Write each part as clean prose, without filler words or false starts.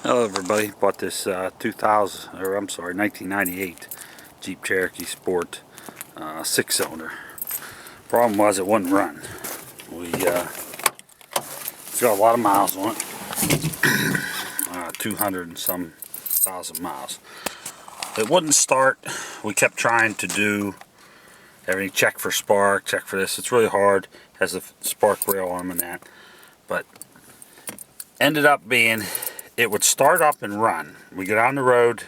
Hello everybody, bought this 1998 Jeep Cherokee Sport 6-cylinder. Problem was it wouldn't run. It's got a lot of miles on it, 200 and some thousand miles. It wouldn't start. We kept trying to do everything, check for spark, check for this. It's really hard, has a spark rail on and that, but ended up being it would start up and run. We get on the road,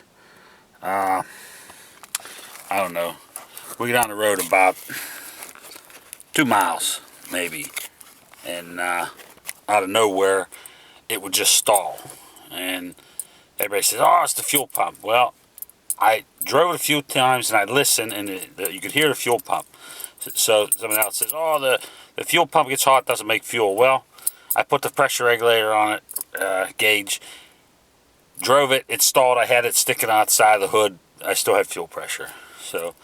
I don't know, we get on the road about 2 miles maybe, and out of nowhere it would just stall, and everybody says, oh, it's the fuel pump. Well, I drove it a few times and I listened, and you could hear the fuel pump. So someone else says, oh, the fuel pump gets hot, doesn't make fuel. Well, I put the pressure regulator on it, gauge, drove it, it stalled. I had it sticking outside of the hood. I still had fuel pressure. So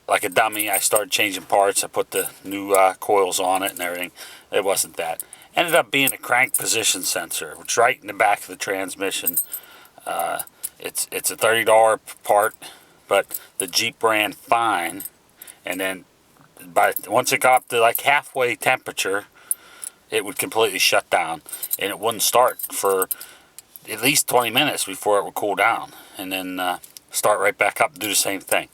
like a dummy, I started changing parts. I put the new coils on it and everything. It wasn't that. Ended up being a crank position sensor, which is right in the back of the transmission. It's a $30 part, but the Jeep ran fine, and then once it got up to like halfway temperature, it would completely shut down, and it wouldn't start for at least 20 minutes before it would cool down, and then start right back up and do the same thing.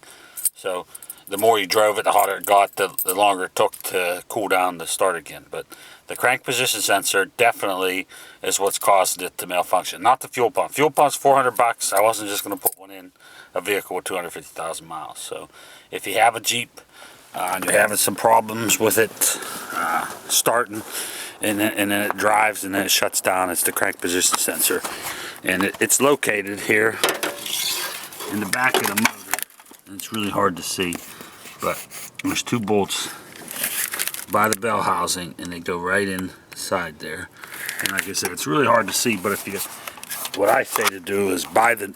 So the more you drove it, the hotter it got, the longer it took to cool down to start again. But the crank position sensor definitely is what's caused it to malfunction, not the fuel pump. Fuel pump's $400. I wasn't just going to put one in a vehicle with 250,000 miles. So if you have a Jeep and you're having some problems with it starting, and then it drives and then it shuts down, it's the crank position sensor. And it's located here in the back of the motor. It's really hard to see, but there's 2 bolts by the bell housing, and they go right inside there. And like I said, it's really hard to see, but what I say to do is buy the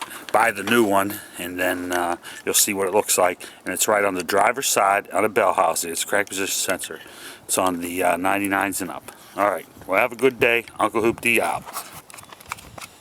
new one, and then you'll see what it looks like. And it's right on the driver's side on the bell housing. It's a crank position sensor. It's on the 99s and up. All right. Well, have a good day. Uncle Hoop D out.